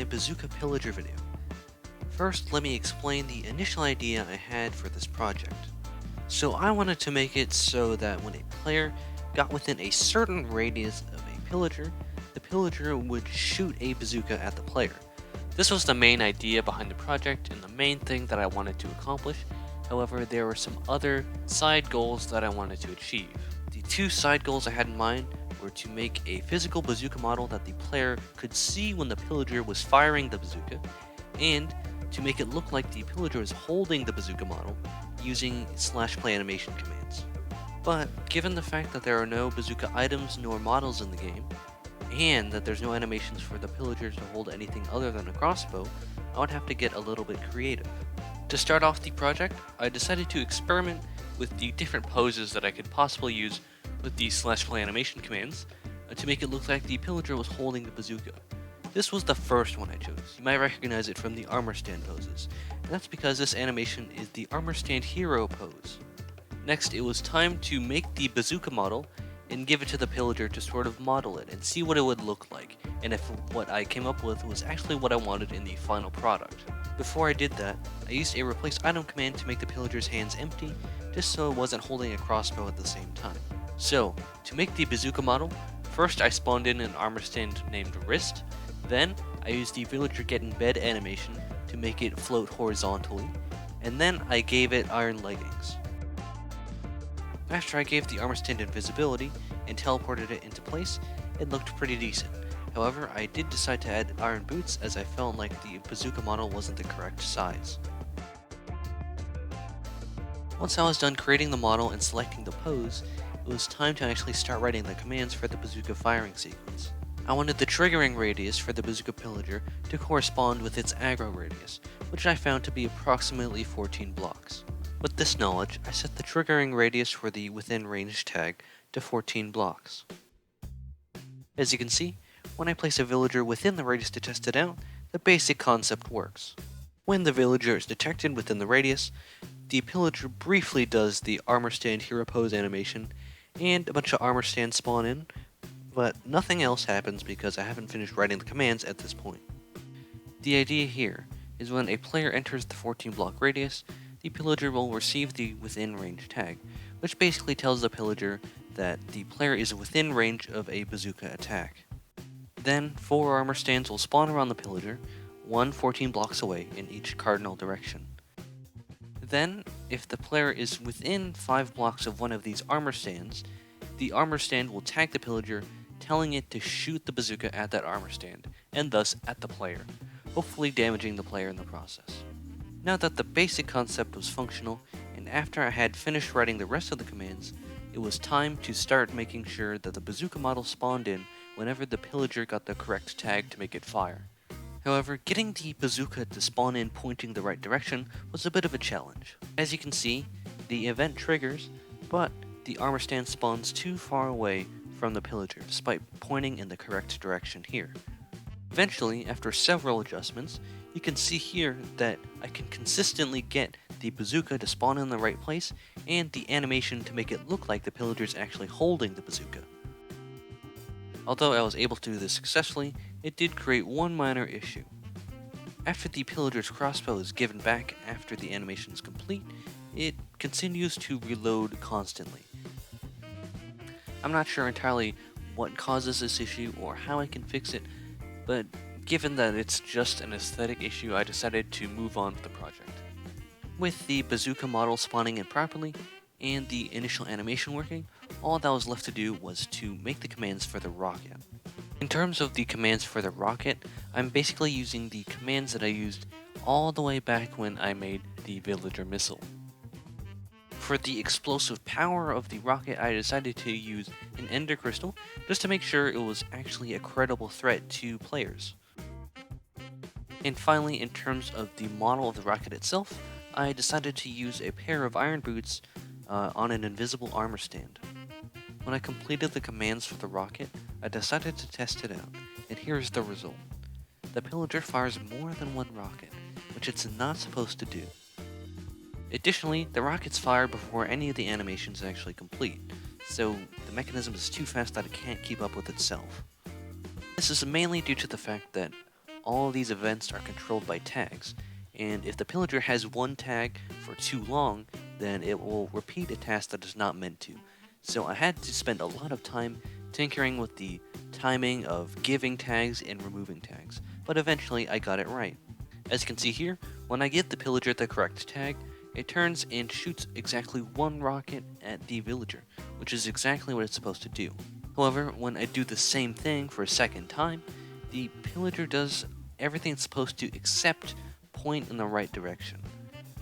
Bazooka Pillager video. First, let me explain the initial idea I had for this project. So I wanted to make it so that when a player got within a certain radius of a pillager, the pillager would shoot a bazooka at the player. This was the main idea behind the project and the main thing that I wanted to accomplish. However, there were some other side goals that I wanted to achieve. The two side goals I had in mind were to make a physical bazooka model that the player could see when the pillager was firing the bazooka, and to make it look like the pillager is holding the bazooka model using /playaniamtion commands. But given the fact that there are no bazooka items nor models in the game, and that there's no animations for the pillager to hold anything other than a crossbow, I would have to get a little bit creative. To start off the project, I decided to experiment with the different poses that I could possibly use with the /playaniamtion commands to make it look like the pillager was holding the bazooka. This was the first one I chose. You might recognize it from the armor stand poses, and that's because this animation is the armor stand hero pose. Next, it was time to make the bazooka model and give it to the pillager to sort of model it and see what it would look like, and if what I came up with was actually what I wanted in the final product. Before I did that, I used a replaceitem command to make the pillager's hands empty, just so it wasn't holding a crossbow at the same time. So, to make the bazooka model, first I spawned in an armor stand named Wrist, then I used the villager get in bed animation to make it float horizontally, and then I gave it iron leggings. After I gave the armor stand invisibility and teleported it into place, it looked pretty decent. However, I did decide to add iron boots as I felt like the bazooka model wasn't the correct size. Once I was done creating the model and selecting the pose, it was time to actually start writing the commands for the bazooka firing sequence. I wanted the triggering radius for the bazooka pillager to correspond with its aggro radius, which I found to be approximately 14 blocks. With this knowledge, I set the triggering radius for the within range tag to 14 blocks. As you can see, when I place a villager within the radius to test it out, the basic concept works. When the villager is detected within the radius, the pillager briefly does the armor stand hero pose animation, and a bunch of armor stands spawn in, but nothing else happens because I haven't finished writing the commands at this point. The idea here is when a player enters the 14 block radius, the pillager will receive the within range tag, which basically tells the pillager that the player is within range of a bazooka attack. Then 4 armor stands will spawn around the pillager, 1 14 blocks away in each cardinal direction. Then, if the player is within 5 blocks of one of these armor stands, the armor stand will tag the pillager, telling it to shoot the bazooka at that armor stand, and thus at the player, hopefully damaging the player in the process. Now that the basic concept was functional, and after I had finished writing the rest of the commands, it was time to start making sure that the bazooka model spawned in whenever the pillager got the correct tag to make it fire. However, getting the bazooka to spawn in pointing the right direction was a bit of a challenge. As you can see, the event triggers, but the armor stand spawns too far away from the pillager despite pointing in the correct direction here. Eventually, after several adjustments, you can see here that I can consistently get the bazooka to spawn in the right place and the animation to make it look like the pillager is actually holding the bazooka. Although I was able to do this successfully, it did create one minor issue. After the pillager's crossbow is given back after the animation is complete, it continues to reload constantly. I'm not sure entirely what causes this issue or how I can fix it, but given that it's just an aesthetic issue, I decided to move on with the project. With the bazooka model spawning in properly and the initial animation working, all that was left to do was to make the commands for the rocket. In terms of the commands for the rocket, I'm basically using the commands that I used all the way back when I made the villager missile. For the explosive power of the rocket, I decided to use an ender crystal just to make sure it was actually a credible threat to players. And finally, in terms of the model of the rocket itself, I decided to use a pair of iron boots on an invisible armor stand. When I completed the commands for the rocket, I decided to test it out, and here's the result. The pillager fires more than one rocket, which it's not supposed to do. Additionally, the rockets fire before any of the animations actually complete, so the mechanism is too fast that it can't keep up with itself. This is mainly due to the fact that all these events are controlled by tags, and if the pillager has one tag for too long, then it will repeat a task that is not meant to. So I had to spend a lot of time tinkering with the timing of giving tags and removing tags, but eventually I got it right. As you can see here, when I give the pillager the correct tag, it turns and shoots exactly one rocket at the villager, which is exactly what it's supposed to do. However, when I do the same thing for a second time, the pillager does everything it's supposed to except point in the right direction,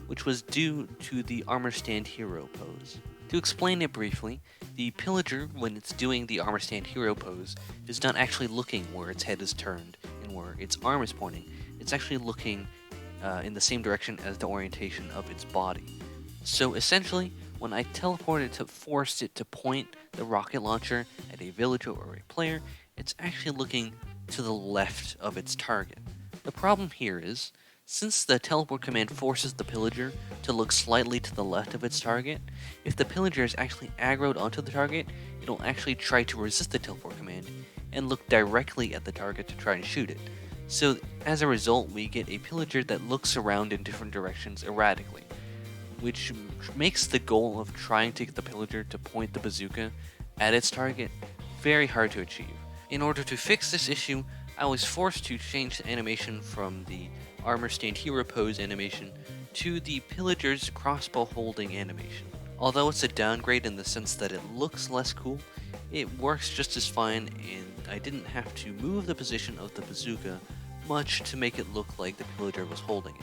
which was due to the armor stand hero pose. To explain it briefly, the pillager, when it's doing the armor stand hero pose, is not actually looking where its head is turned and where its arm is pointing. It's actually looking in the same direction as the orientation of its body. So essentially, when I teleport it to force it to point the rocket launcher at a villager or a player, it's actually looking to the left of its target. The problem here is, since the teleport command forces the pillager to look slightly to the left of its target, if the pillager is actually aggroed onto the target, it'll actually try to resist the teleport command and look directly at the target to try and shoot it. So as a result, we get a pillager that looks around in different directions erratically, which makes the goal of trying to get the pillager to point the bazooka at its target very hard to achieve. In order to fix this issue, I was forced to change the animation from the armor stand hero pose animation to the pillager's crossbow holding animation. Although it's a downgrade in the sense that it looks less cool, it works just as fine, and I didn't have to move the position of the bazooka much to make it look like the pillager was holding it.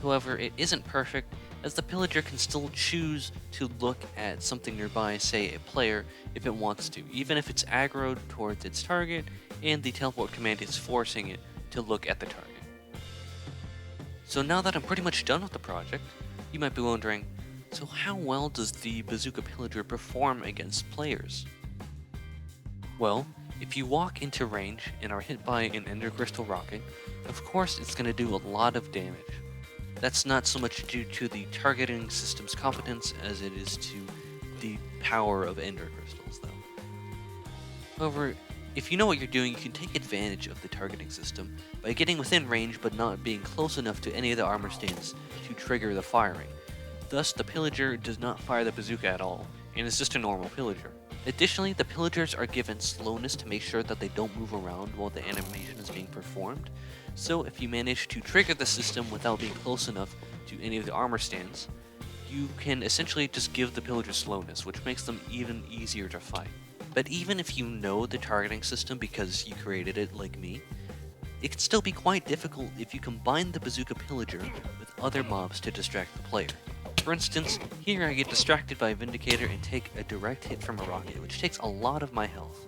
However, it isn't perfect, as the pillager can still choose to look at something nearby, say a player, if it wants to, even if it's aggroed towards its target and the teleport command is forcing it to look at the target. So now that I'm pretty much done with the project, you might be wondering, so how well does the Bazooka Pillager perform against players? Well, if you walk into range and are hit by an Ender Crystal rocket, of course it's going to do a lot of damage. That's not so much due to the targeting system's competence as it is to the power of Ender Crystals, though. However, if you know what you're doing, you can take advantage of the targeting system by getting within range but not being close enough to any of the armor stands to trigger the firing. Thus, the pillager does not fire the bazooka at all, and is just a normal pillager. Additionally, the pillagers are given slowness to make sure that they don't move around while the animation is being performed, so if you manage to trigger the system without being close enough to any of the armor stands, you can essentially just give the pillagers slowness, which makes them even easier to fight. But even if you know the targeting system because you created it like me, it can still be quite difficult if you combine the Bazooka Pillager with other mobs to distract the player. For instance, here I get distracted by a Vindicator and take a direct hit from a rocket, which takes a lot of my health.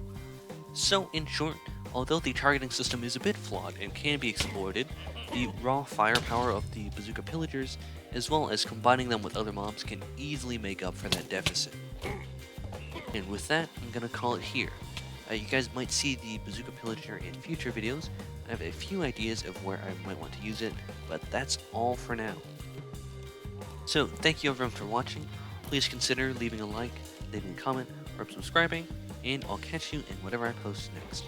So in short, although the targeting system is a bit flawed and can be exploited, the raw firepower of the Bazooka Pillagers, as well as combining them with other mobs, can easily make up for that deficit. And with that, I'm gonna call it here. You guys might see the Bazooka Pillager in future videos. I have a few ideas of where I might want to use it, but that's all for now. So, thank you everyone for watching. Please consider leaving a like, leaving a comment, or subscribing, and I'll catch you in whatever I post next.